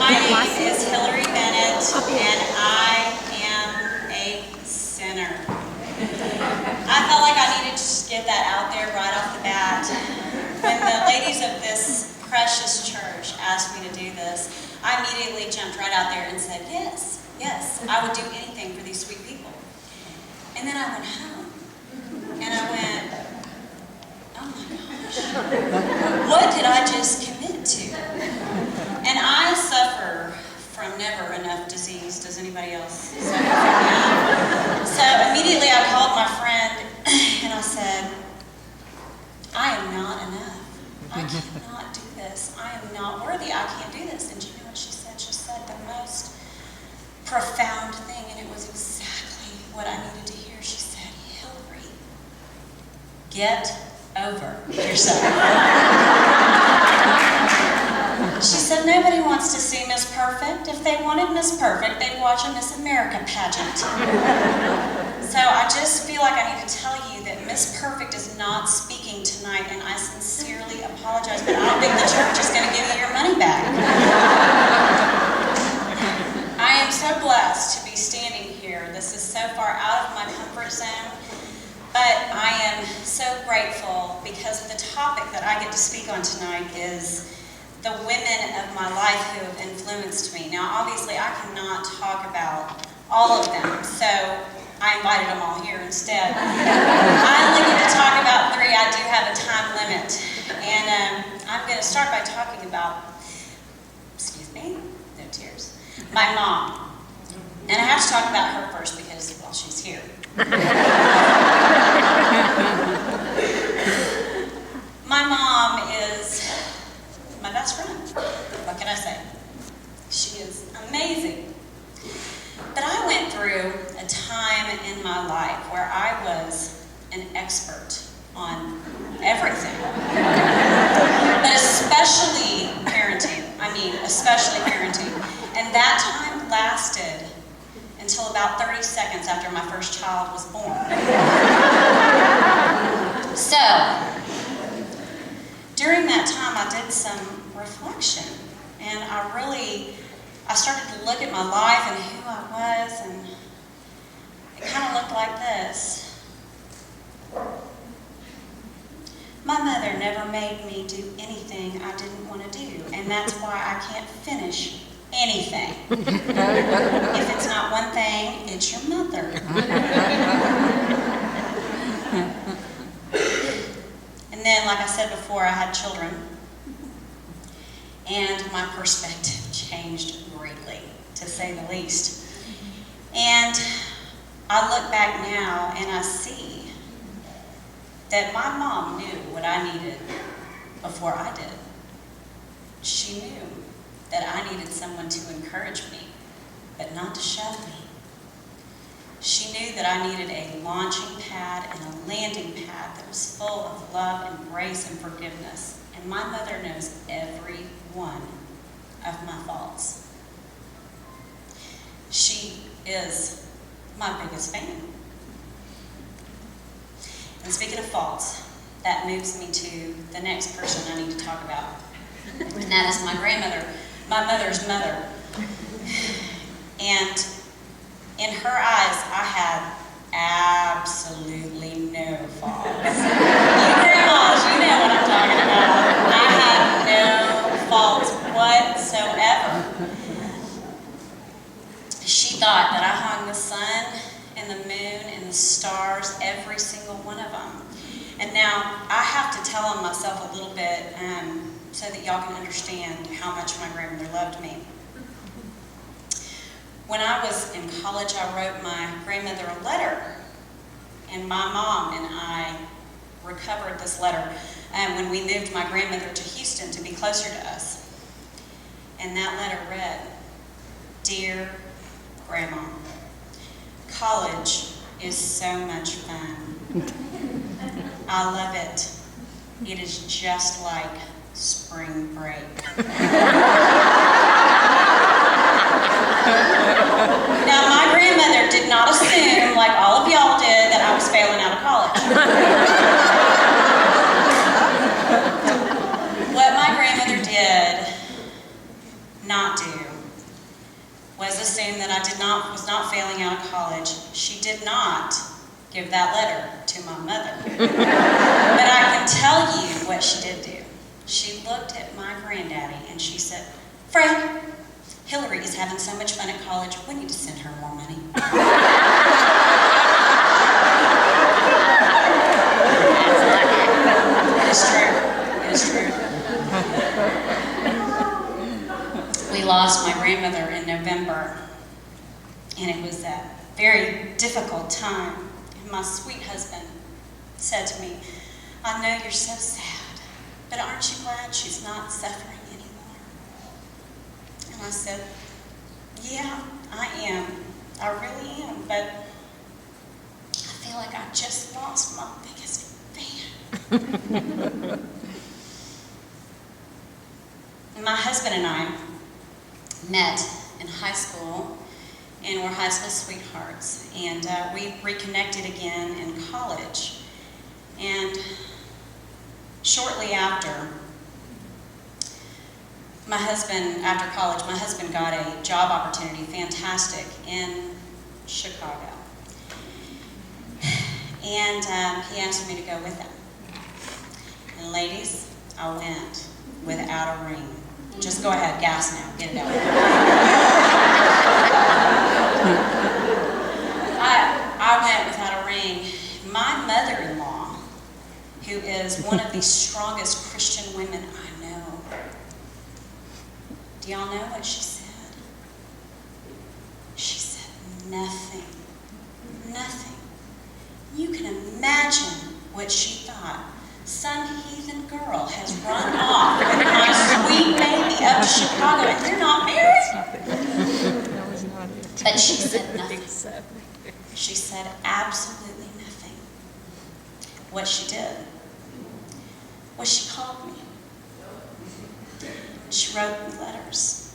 My name is Bennett, and I am a sinner. I felt like I needed to just get that out there right off the bat. When the ladies of this precious church asked me to do this, I immediately jumped right out there and said, yes, I would do anything for these sweet people. And then I went home, and I went, oh my gosh, what did I just commit to? And I suffer from never enough disease. Does anybody else suffer from that? So immediately I called my friend and I said, I am not enough. I cannot do this. I am not worthy. I can't do this. And do you know what she said? She said the most profound thing, and it was exactly what I needed to hear. She said, Hillary, get over yourself. She said, nobody wants to see Miss Perfect. If they wanted Miss Perfect, they'd watch a Miss America pageant. So I just feel like I need to tell you that Miss Perfect is not speaking tonight, and I sincerely apologize, but I don't think the church is going to give you your money back. I am so blessed to be standing here. This is so far out of my comfort zone, but I am so grateful because the topic that I get to speak on tonight is the women of my life who have influenced me. Now, obviously, I cannot talk about all of them, so I invited them all here instead. I only get to talk about 3. I do have a time limit, and I'm going to start by talking about, excuse me, no tears, my mom. And I have to talk about her first because, well, she's here. My mom is my best friend. What can I say? She is amazing. But I went through a time in my life where I was an expert on everything. But especially parenting. I mean, especially parenting. And that time lasted until about 30 seconds after my first child was born. So, during that time, I did some reflection, and I started to look at my life and who I was, and it kind of looked like this. My mother never made me do anything I didn't want to do, and that's why I can't finish anything. If it's not one thing, it's your mother. And then, like I said before, I had children, and my perspective changed greatly, to say the least. And I look back now and I see that my mom knew what I needed before I did. She knew that I needed someone to encourage me, but not to shove me. She knew that I needed a launching pad and a landing pad that was full of love and grace and forgiveness. And my mother knows every one of my faults. She is my biggest fan. And speaking of faults, that moves me to the next person I need to talk about. And that is my grandmother, my mother's mother. And in her eyes, I had absolutely no faults. You grandmas, you know what I'm talking about. I had no faults whatsoever. She thought that I hung the sun and the moon and the stars, every single one of them. And now, I have to tell on myself a little bit so that y'all can understand how much my grandmother loved me. When I was in college, I wrote my grandmother a letter, and my mom and I recovered this letter when we moved my grandmother to Houston to be closer to us. And that letter read, Dear Grandma, college is so much fun. I love it. It is just like spring break. Now, my grandmother did not assume, like all of y'all did, that I was failing out of college. What my grandmother did not do was assume that I was not failing out of college. She did not give that letter to my mother. But I can tell you what she did do. She looked at my granddaddy and she said, "Fred, Hillary is having so much fun at college, we need to send her more money." It is true. It is true. We lost my grandmother in November, and it was a very difficult time. And my sweet husband said to me, "I know you're so sad, but aren't you glad she's not suffering anymore?" And I said, "Yeah, I am. I really am, but I feel like I just lost my biggest fan." My husband and I met in high school, and we're high school sweethearts, and we reconnected again in college. And shortly after college, my husband got a job opportunity, fantastic, in Chicago. And he asked me to go with him. And ladies, I went without a ring. Just go ahead, gas now, get it out. I went without a ring. My mother-in-law, who is one of the strongest Christian women I know, do y'all know what she said? She said, "Nothing. Nothing." You can imagine what she thought. Some heathen girl has run off with my sweet baby up to Chicago, and you're not married? But she said nothing. She said absolutely nothing. What she did was she called me. She wrote me letters.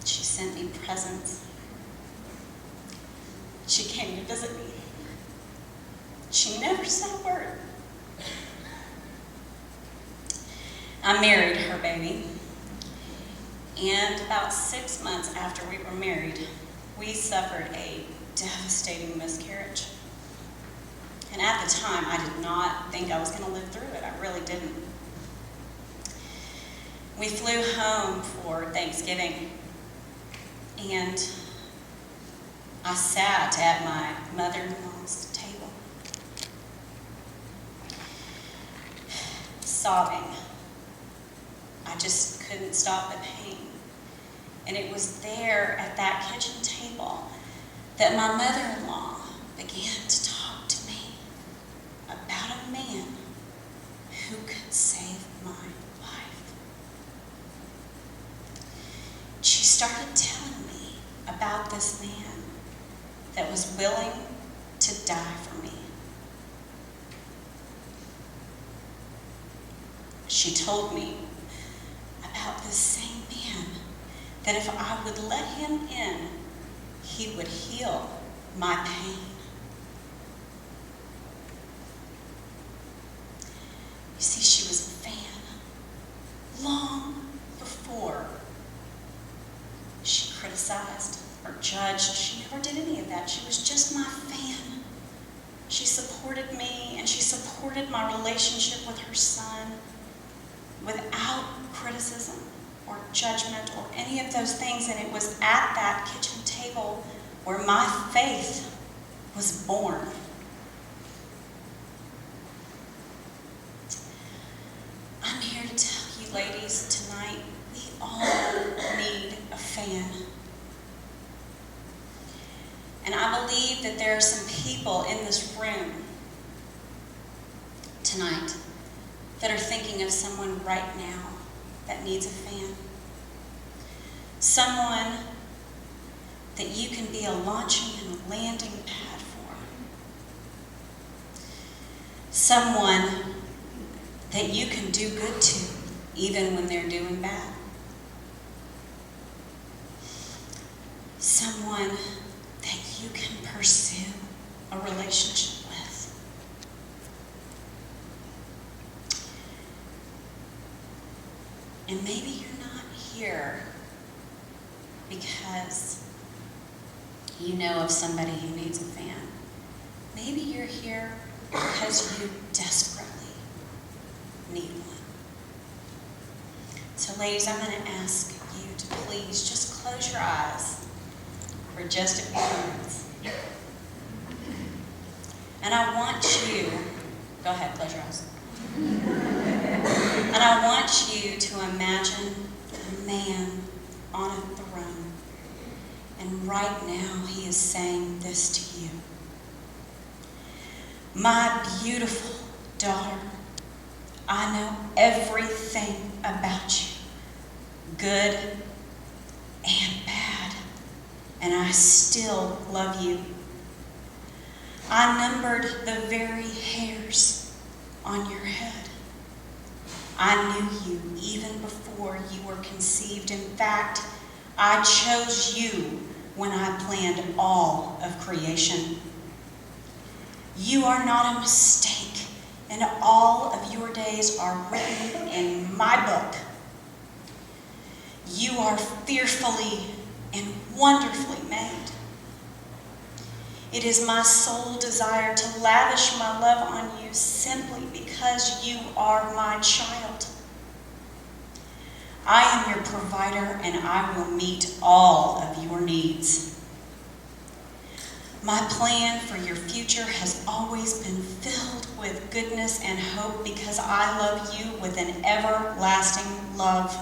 She sent me presents. She came to visit me. She never said a word. I married her baby, and about 6 months after we were married, we suffered a devastating miscarriage. And at the time, I did not think I was going to live through it. I really didn't. We flew home for Thanksgiving, and I sat at my mother-in-law's table, sobbing. I just couldn't stop the pain. And it was there at that kitchen table that my mother-in-law began to talk to me about a man who could save my life. She started telling me about this man that was willing to die for me. She told me about this same man, that if I would let him in, he would heal my pain. You see, she was a fan long before she criticized or judged. She never did any of that. She was just my fan. She supported me, and she supported my relationship with her son without criticism or judgment or any of those things. And it was at that kitchen table where my faith was born. I'm here to tell you, ladies, tonight, we all need a fan. And I believe that there are some people in this room tonight that are thinking of someone right now that needs a fan. Someone that you can be a launching and a landing pad for. Someone that you can do good to, even when they're doing bad. Someone that you can pursue a relationship with. And maybe you're not here because you know of somebody who needs a fan. Maybe you're here because you desperately need one. So ladies, I'm going to ask you to please just close your eyes for just a few minutes. And I want you, go ahead, close your eyes. And I want you to imagine a man on a throne. And right now he is saying this to you. My beautiful daughter, I know everything about you, good and bad, and I still love you. I numbered the very hairs on your head. I knew you even before you were conceived. In fact, I chose you when I planned all of creation. You are not a mistake, and all of your days are written in my book. You are fearfully and wonderfully made. It is my sole desire to lavish my love on you simply because you are my child. I am your provider, and I will meet all of your needs. My plan for your future has always been filled with goodness and hope because I love you with an everlasting love.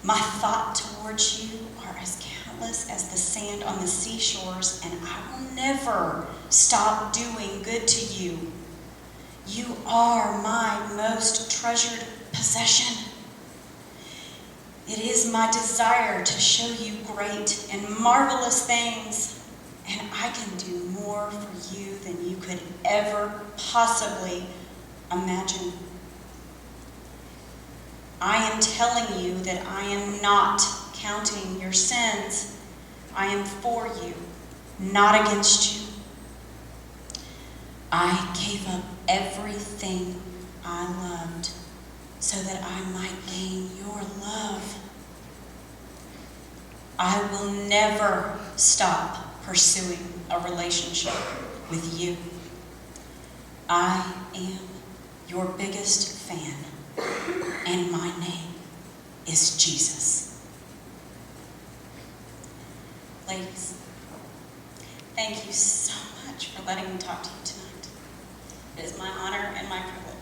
My thought towards you are as countless as the sand on the seashores, and I will never stop doing good to you. You are my most treasured possession. It is my desire to show you great and marvelous things, and I can do more for you than you could ever possibly imagine. I am telling you that I am not counting your sins. I am for you, not against you. I gave up everything I loved so that I might gain your love. I will never stop pursuing a relationship with you. I am your biggest fan, and my name is Jesus. Ladies, thank you so much for letting me talk to you tonight. It is my honor and my privilege.